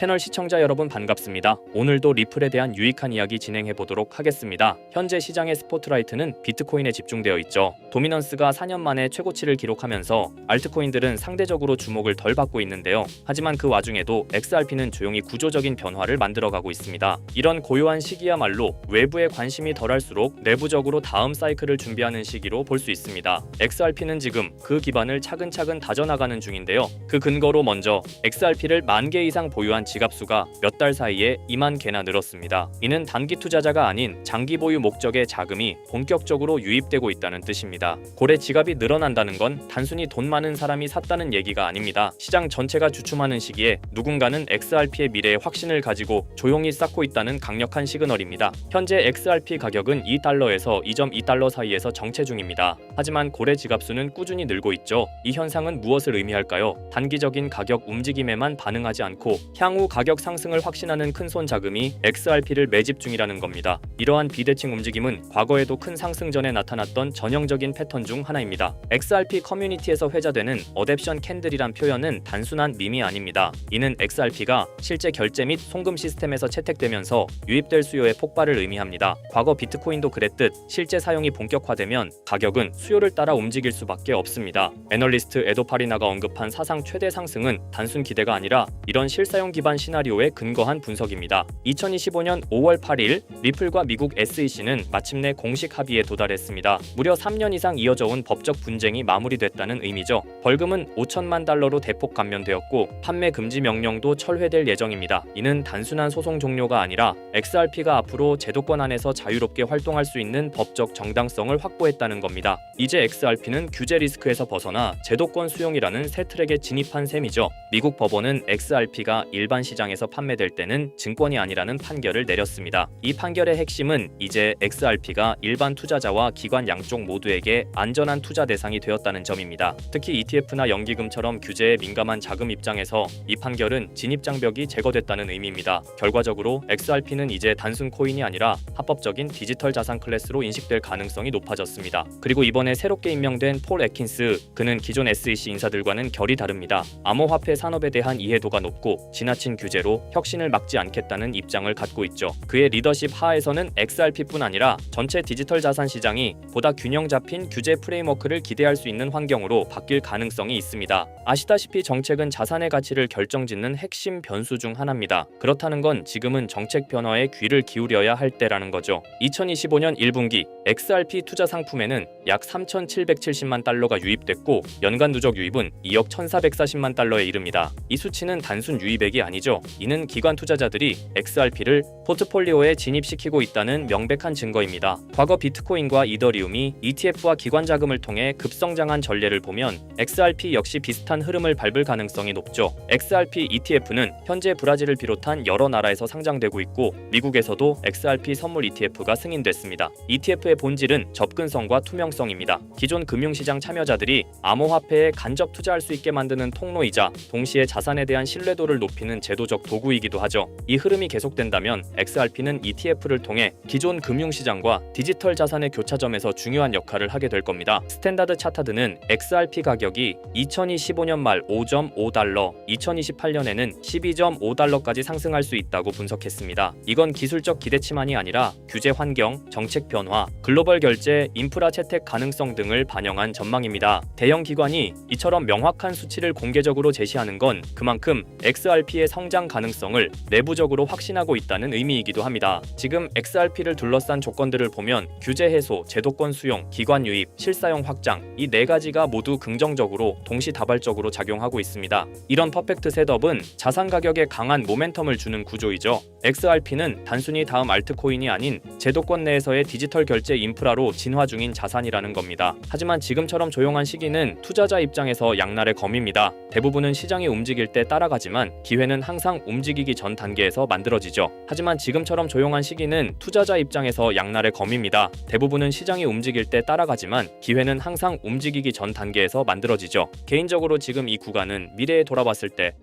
채널 시청자 여러분 반갑습니다. 오늘도 리플에 대한 유익한 이야기 진행해 보도록 하겠습니다. 현재 시장의 스포트라이트는 비트코인에 집중되어 있죠. 도미넌스가 4년 만에 최고치를 기록하면서 알트코인들은 상대적으로 주목을 덜 받고 있는데요. 하지만 그 와중에도 XRP는 조용히 구조적인 변화를 만들어가고 있습니다. 이런 고요한 시기야말로 외부의 관심이 덜할수록 내부적으로 다음 사이클을 준비하는 시기로 볼 수 있습니다. XRP는 지금 그 기반을 차근차근 다져나가는 중인데요. 그 근거로 먼저 XRP를 10,000개 이상 보유한 지갑수가 몇 달 사이에 2만 개나 늘었습니다. 이는 단기 투자자가 아닌 장기 보유 목적의 자금이 본격적으로 유입되고 있다는 뜻입니다. 고래 지갑이 늘어난다는 건 단순히 돈 많은 사람이 샀다는 얘기가 아닙니다. 시장 전체가 주춤하는 시기에 누군가는 XRP의 미래에 확신을 가지고 조용히 쌓고 있다는 강력한 시그널입니다. 현재 XRP 가격은 2달러에서 2.2달러 사이에서 정체 중입니다. 하지만 고래 지갑수는 꾸준히 늘고 있죠. 이 현상은 무엇을 의미할까요? 단기적인 가격 움직임에만 반응하지 않고 향후 가격 상승을 확신하는 큰손 자금이 XRP를 매집 중이라는 겁니다. 이러한 비대칭 움직임은 과거에도 큰 상승 전에 나타났던 전형적인 패턴 중 하나입니다. XRP 커뮤니티에서 회자되는 어댑션 캔들이란 표현은 단순한 밈이 아닙니다. 이는 XRP가 실제 결제 및 송금 시스템에서 채택되면서 유입될 수요의 폭발을 의미합니다. 과거 비트코인도 그랬듯 실제 사용이 본격화되면 가격은 수요를 따라 움직일 수밖에 없습니다. 애널리스트 에도파리나가 언급한 사상 최대 상승은 단순 기대가 아니라 이런 실사용 기반 시나리오에 근거한 분석입니다. 2025년 5월 8일 리플과 미국 SEC는 마침내 공식 합의에 도달했습니다. 무려 3년 이상 이어져온 법적 분쟁이 마무리됐다는 의미죠. 벌금은 5천만 달러로 대폭 감면되었고 판매 금지 명령도 철회될 예정입니다. 이는 단순한 소송 종료가 아니라 XRP가 앞으로 제도권 안에서 자유롭게 활동할 수 있는 법적 정당성을 확보했다는 겁니다. 이제 XRP는 규제 리스크에서 벗어나 제도권 수용이라는 새 트랙에 진입한 셈이죠. 미국 법원은 XRP가 일반 시장에서 판매될 때는 증권이 아니라는 판결을 내렸습니다. 이 판결의 핵심은 이제 XRP가 일반 투자자와 기관 양쪽 모두에게 안전한 투자 대상이 되었다는 점입니다. 특히 ETF나 연기금처럼 규제에 민감한 자금 입장에서 이 판결은 진입 장벽이 제거됐다는 의미입니다. 결과적으로 XRP는 이제 단순 코인이 아니라 합법적인 디지털 자산 클래스로 인식될 가능성이 높아졌습니다. 그리고 이번에 새롭게 임명된 폴 애킨스, 그는 기존 SEC 인사들과는 결이 다릅니다. 암호화폐 산업에 대한 이해도가 높고 지나친 규제로 혁신을 막지 않겠다는 입장을 갖고 있죠. 그의 리더십 하에서는 XRP뿐 아니라 전체 디지털 자산 시장이 보다 균형 잡힌 규제 프레임워크를 기대할 수 있는 환경으로 바뀔 가능성이 있습니다. 아시다시피 정책은 자산의 가치를 결정짓는 핵심 변수 중 하나입니다. 그렇다는 건 지금은 정책 변화에 귀를 기울여야 할 때라는 거죠. 2025년 1분기 XRP 투자 상품에는 약 3,770만 달러가 유입됐고 연간 누적 유입은 2억 1,440만 달러에 이릅니다. 이 수치는 단순 유입액이 아니죠. 이는 기관 투자자들이 XRP를 포트폴리오에 진입시키고 있다는 명백한 증거입니다. 과거 비트코인과 이더리움이 ETF와 기관 자금을 통해 급성장한 전례를 보면 XRP 역시 비슷한 흐름을 밟을 가능성이 높죠. XRP ETF는 현재 브라질을 비롯한 여러 나라에서 상장되고 있고 미국에서도 XRP 선물 ETF가 승인됐습니다. ETF의 본질은 접근성과 투명성입니다. 기존 금융시장 참여자들이 암호화폐에 간접 투자할 수 있게 만드는 통로이자 동시에 자산에 대한 신뢰도를 높이는 제도적 도구이기도 하죠. 이 흐름이 계속된다면 XRP는 ETF를 통해 기존 금융시장과 디지털 자산의 교차점에서 중요한 역할을 하게 될 겁니다. 스탠다드 차타드는 XRP 가격이 2025년 말 5.5달러, 2028년에는 12.5달러까지 상승할 수 있다고 분석했습니다. 이건 기술적 기대치만이 아니라 규제 환경, 정책 변화, 글로벌 결제, 인프라 채택 가능성 등을 반영한 전망입니다. 대형 기관이 이처럼 명확한 수치를 공개적으로 제시하는 건 그만큼 XRP의 성장 가능성을 내부적으로 확신하고 있다는 의미이기도 합니다. 지금 XRP를 둘러싼 조건들을 보면 규제 해소, 제도권 수용, 기관 유입, 실사용 확장, 이 네 가지가 모두 긍정적으로 동시다발적으로 작용하고 있습니다. 이런 퍼펙트 셋업은 자산 가격에 강한 모멘텀을 주는 구조이죠. XRP는 단순히 다음 알트코인이 아닌 제도권 내에서의 디지털 결제 인프라로 진화 중인 자산이라는 겁니다. 하지만 지금처럼 조용한 시기는 투자자 입장에서 양날의 검입니다. 대부분은 시장이 움직일 때 따라가지만 기회는 항상 움직이기 전 단계에서 만들어지죠. 하지만 지금처럼 조용한 시기는 투자자 입장에서 양날의 검입니다. 대부분은 시장이 움직일 때 따라가지만 기회는 항상 움직이기 전 단계에서 만들어지죠. 개인적으로 지금 이 구간은 미래에 돌아봤을 때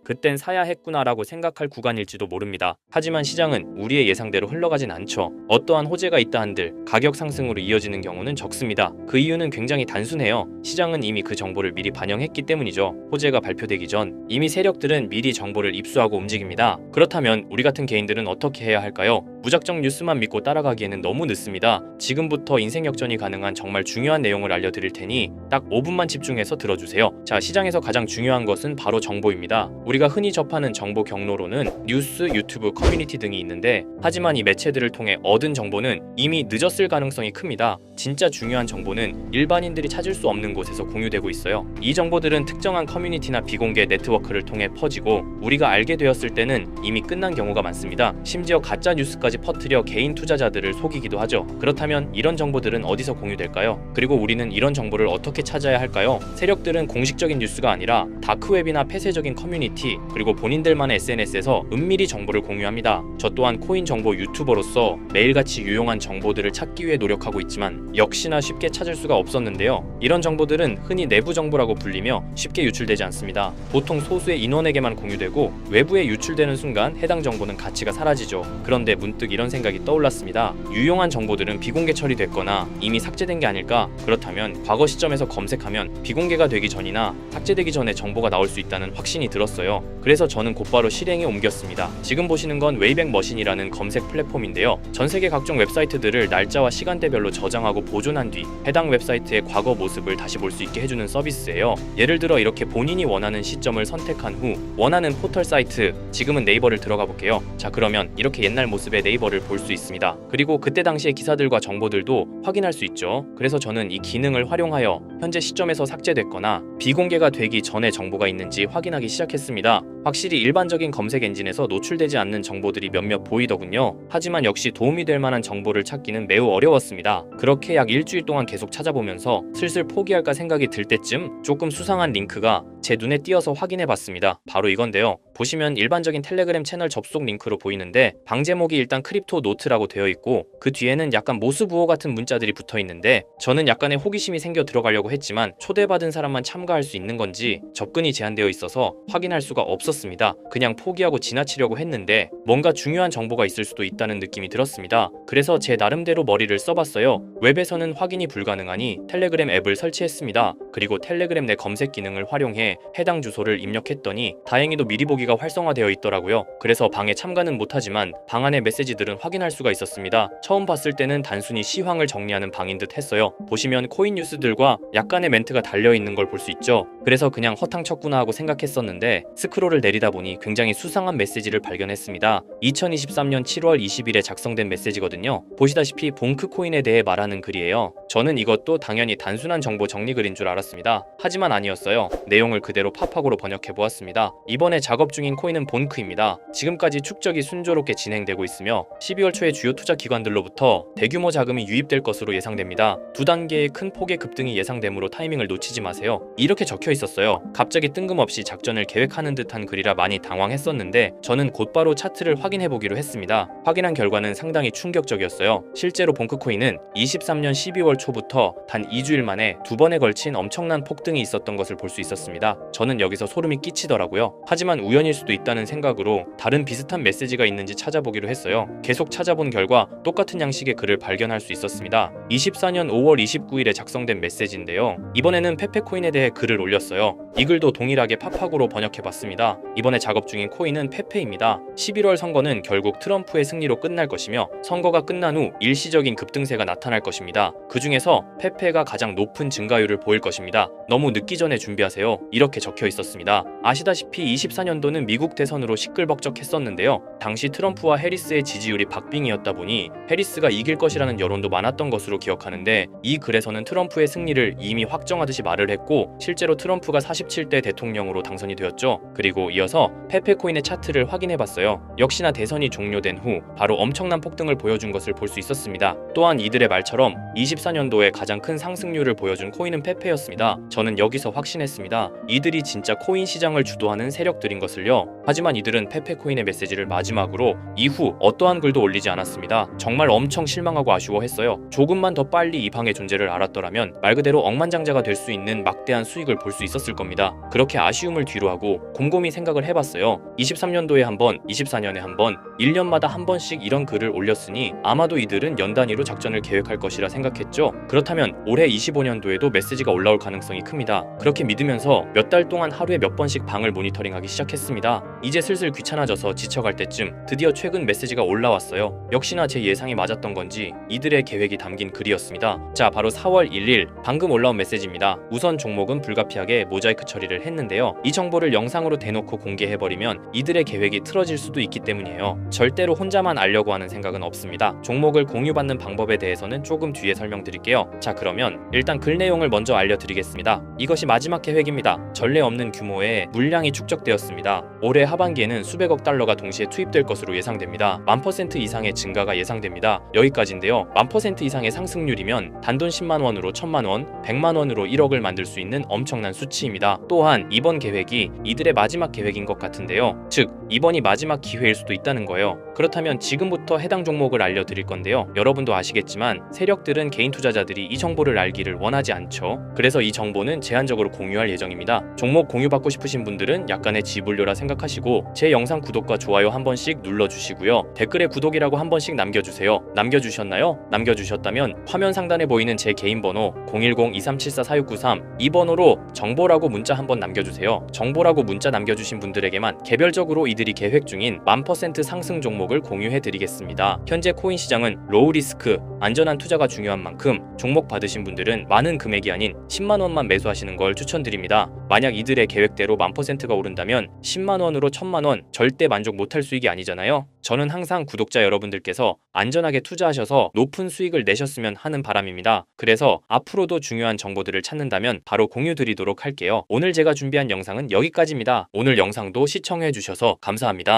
그땐 사야 했구나라고 생각할 구간일지도 모릅니다. 하지만 시장은 우리의 예상대로 흘러가진 않죠. 어떠한 호재가 있다 한들 가격 상승으로 이어지는 경우는 적습니다. 그 이유는 굉장히 단순해요. 시장은 이미 그 정보를 미리 반영했기 때문이죠. 호재가 발표되기 전 이미 세력들은 미리 정보를 입수하고 움직입니다. 그렇다면 우리 같은 개인들은 어떻게 해야 할까요? 무작정 뉴스만 믿고 따라가기에는 너무 늦습니다. 지금부터 인생 역전이 가능한 정말 중요한 내용을 알려드릴 테니 딱 5분만 집중해서 들어주세요. 자, 시장에서 가장 중요한 것은 바로 정보입니다. 우리가 흔히 접하는 정보 경로로는 뉴스, 유튜브, 커뮤니티 등이 있는데 하지만 이 매체들을 통해 얻은 정보는 이미 늦었을 가능성이 큽니다. 진짜 중요한 정보는 일반인들이 찾을 수 없는 곳에서 공유되고 있어요. 이 정보들은 특정한 커뮤니티나 비공개 네트워크를 통해 퍼지고 우리가 알게 되었을 때는 이미 끝난 경우가 많습니다. 심지어 가짜 뉴스까지 퍼뜨려 개인 투자자들을 속이기도 하죠. 그렇다면 이런 정보들은 어디서 공유될까요? 그리고 우리는 이런 정보를 어떻게 찾아야 할까요? 세력들은 공식적인 뉴스가 아니라 다크웹이나 폐쇄적인 커뮤니티 그리고 본인들만의 SNS에서 은밀히 정보를 공유합니다. 저 또한 코인 정보 유튜버로서 매일같이 유용한 정보들을 찾기 위해 노력하고 있지만 역시나 쉽게 찾을 수가 없었는데요. 이런 정보들은 흔히 내부 정보라고 불리며 쉽게 유출되지 않습니다. 보통 소수의 인원에게만 공유되고 외부에 유출되는 순간 해당 정보는 가치가 사라지죠. 그런데 문득 이런 생각이 떠올랐습니다. 유용한 정보들은 비공개 처리됐거나 이미 삭제된 게 아닐까? 그렇다면 과거 시점에서 검색하면 비공개가 되기 전이나 삭제되기 전에 정보가 나올 수 있다는 확신이 들었어요. 그래서 저는 곧바로 실행에 옮겼습니다. 지금 보시는 건 웨이백 머신이라는 검색 플랫폼인데요. 전 세계 각종 웹사이트들을 날짜와 시간대별로 저장하고 보존한 뒤 해당 웹사이트의 과거 모습을 다시 볼 수 있게 해주는 서비스예요. 예를 들어 이렇게 본인이 원하는 시점을 선택한 후 원하는 포털 사이트, 지금은 네이버를 들어가 볼게요. 자, 그러면 이렇게 옛날 모습의 네이버를 볼 수 있습니다. 그리고 그때 당시의 기사들과 정보들도 확인할 수 있죠. 그래서 저는 이 기능을 활용하여 현재 시점에서 삭제됐거나 비공개가 되기 전에 정보가 있는지 확인하기 시작했습니다. 확실히 일반적인 검색 엔진에서 노출되지 않는 정보들이 몇몇 보이더군요. 하지만 역시 도움이 될 만한 정보를 찾기는 매우 어려웠습니다. 그렇게 약 일주일 동안 계속 찾아보면서 슬슬 포기할까 생각이 들 때쯤 조금 수상한 링크가 제 눈에 띄어서 확인해봤습니다. 바로 이건데요. 보시면 일반적인 텔레그램 채널 접속 링크로 보이는데 방 제목이 일단 크립토 노트라고 되어 있고 그 뒤에는 약간 모스부호 같은 문자들이 붙어 있는데 저는 약간의 호기심이 생겨 들어가려고 했지만 초대받은 사람만 참가할 수 있는 건지 접근이 제한되어 있어서 확인할 수가 없었습니다. 그냥 포기하고 지나치려고 했는데 뭔가 중요한 정보가 있을 수도 있다는 느낌이 들었습니다. 그래서 제 나름대로 머리를 써봤어요. 웹에서는 확인이 불가능하니 텔레그램 앱을 설치했습니다. 그리고 텔레그램 내 검색 기능을 활용해 해당 주소를 입력했더니 다행히도 미리 보기가 활성화되어 있더라고요. 그래서 방에 참가는 못하지만 방 안의 메시지들은 확인할 수가 있었습니다. 처음 봤을 때는 단순히 시황을 정리하는 방인 듯 했어요. 보시면 코인 뉴스들과 약간의 멘트가 달려있는 걸 볼 수 있죠. 그래서 그냥 허탕 쳤구나 하고 생각했었는데 스크롤을 내리다 보니 굉장히 수상한 메시지를 발견했습니다. 2023년 7월 20일에 작성된 메시지거든요. 보시다시피 봉크 코인에 대해 말하는 글이에요. 저는 이것도 당연히 단순한 정보 정리 글인 줄 알았습니다. 하지만 아니었어요. 내용을 그대로 팝학으로 번역해 보았습니다. 이번에 작업 중인 코인은 본크입니다. 지금까지 축적이 순조롭게 진행되고 있으며 12월 초에 주요 투자 기관들로부터 대규모 자금이 유입될 것으로 예상됩니다. 두 단계의 큰 폭의 급등이 예상되므로 타이밍을 놓치지 마세요. 이렇게 적혀 있었어요. 갑자기 뜬금없이 작전을 계획하는 듯한 글이라 많이 당황했었는데 저는 곧바로 차트를 확인해 보기로 했습니다. 확인한 결과는 상당히 충격적이었어요. 실제로 봉크코인은 23년 12월 초부터 단 2주일 만에 두 번에 걸친 엄청난 폭등이 있었던 것을 볼 수 있었습니다. 저는 여기서 소름이 끼치더라고요. 하지만 우연일 수도 있다는 생각으로 다른 비슷한 메시지가 있는지 찾아보기로 했어요. 계속 찾아본 결과 똑같은 양식의 글을 발견할 수 있었습니다. 24년 5월 29일에 작성된 메시지인데요. 이번에는 페페코인에 대해 글을 올렸어요. 이 글도 동일하게 팝학으로 번역해봤습니다. 이번에 작업 중인 코인은 페페입니다. 11월 선거는 결국 트럼프의 승리로 끝날 것이며 선거가 끝난 후 일시적인 급등세가 나타날 것입니다. 그 중에서 페페가 가장 높은 증가율을 보일 것입니다. 너무 늦기 전에 준비하세요. 이렇게 적혀 있었습니다. 아시다시피 24년도는 미국 대선으로 시끌벅적했었는데요. 당시 트럼프와 해리스의 지지율이 박빙이었다 보니 해리스가 이길 것이라는 여론도 많았던 것으로 기억하는데 이 글에서는 트럼프의 승리를 이미 확정하듯이 말을 했고 실제로 트럼프가 47대 대통령으로 당선이 되었죠. 그리고 이어서 페페코인의 차트를 확인해봤어요. 역시나 대선이 종료된 후 바로 엄청난 폭등을 보여준 것을 볼 수 있었습니다. 또한 이들의 말처럼 24년도에 가장 큰 상승률을 보여준 코인은 페페였습니다. 저는 여기서 확신했습니다. 이들이 진짜 코인 시장을 주도하는 세력들인 것을요. 하지만 이들은 페페코인의 메시지를 마지막으로 이후 어떠한 글도 올리지 않았습니다. 정말 엄청 실망하고 아쉬워했어요. 조금만 더 빨리 이 방의 존재를 알았더라면 말 그대로 억만장자가 될 수 있는 막대한 수익을 볼 수 있었을 겁니다. 그렇게 아쉬움을 뒤로 하고 하고 곰곰이 생각을 해봤어요. 23년도에 한 번, 24년에 한 번, 1년마다 한 번씩 이런 글을 올렸으니 아마도 이들은 연 단위로 작전을 계획할 것이라 생각했죠. 그렇다면 올해 25년도에도 메시지가 올라올 가능성이 큽니다. 그렇게 믿으면서 몇 달 동안 하루에 몇 번씩 방을 모니터링하기 시작했습니다. 이제 슬슬 귀찮아져서 지쳐갈 때쯤 드디어 최근 메시지가 올라왔어요. 역시나 제 예상이 맞았던 건지 이들의 계획이 담긴 글이었습니다. 자, 바로 4월 1일 방금 올라온 메시지입니다. 우선 종목은 불가피하게 모자이크 처리를 했는데요. 이 정보를 영상으로 대놓고 공개해버리면 이들의 계획이 틀어질 수도 있기 때문이에요. 절대로 혼자만 알려고 하는 생각은 없습니다. 종목을 공유받는 방법에 대해서는 조금 뒤에 설명드릴게요. 자, 그러면 일단 글 내용을 먼저 알려드리겠습니다. 이것이 마지막 계획입니다. 전례 없는 규모의 물량이 축적되었습니다. 올해 하반기에는 수백억 달러가 동시에 투입될 것으로 예상됩니다. 1000% 이상의 증가가 예상됩니다. 여기까지인데요. 1000% 이상의 상승률이면 단돈 10만 원으로 1000만 원, 100만 원으로 1억을 만들 수 있는 엄청난 수치입니다. 또한 이번 계획이 이들의 마지막 계획인 것 같은데요. 즉, 이번이 마지막 기회일 수도 있다는 거예요. 그렇다면 지금부터 해당 종목을 알려드릴 건데요. 여러분도 아시겠지만 세력들은 개인 투자자들이 이 정보를 알기를 원하지 않죠. 그래서 이 정보는 제한적으로 공유할 예정입니다. 종목 공유받고 싶으신 분들은 약간의 지불료라 생각하시고 제 영상 구독과 좋아요 한 번씩 눌러주시고요. 댓글에 구독이라고 한 번씩 남겨주세요. 남겨주셨나요? 남겨주셨다면 화면 상단에 보이는 제 개인 번호 010-2374-4693 이 번호로 정보라고 문자 한번 남겨주세요. 정보라고 문자 남겨주신 분들에게만 개별적으로 이들이 계획 중인 1000% 상승 종목을 공유해드리겠습니다. 현재 코인 시장은 로우 리스크, 안전한 투자가 중요한 만큼 종목 받으신 분들은 많은 금액이 아닌 10만 원만 매수하시는 걸 추천드립니다. 만약 이들의 계획대로 1000%가 오른다면 10만 원으로 1000만 원 절대 만족 못할 수익이 아니잖아요. 저는 항상 구독자 여러분들께서 안전하게 투자하셔서 높은 수익을 내셨으면 하는 바람입니다. 그래서 앞으로도 중요한 정보들을 찾는다면 바로 공유드리도록 할게요. 오늘 제가 준비한 영상은 여기까지입니다. 오늘 영상도 시청해주셔서 감사합니다.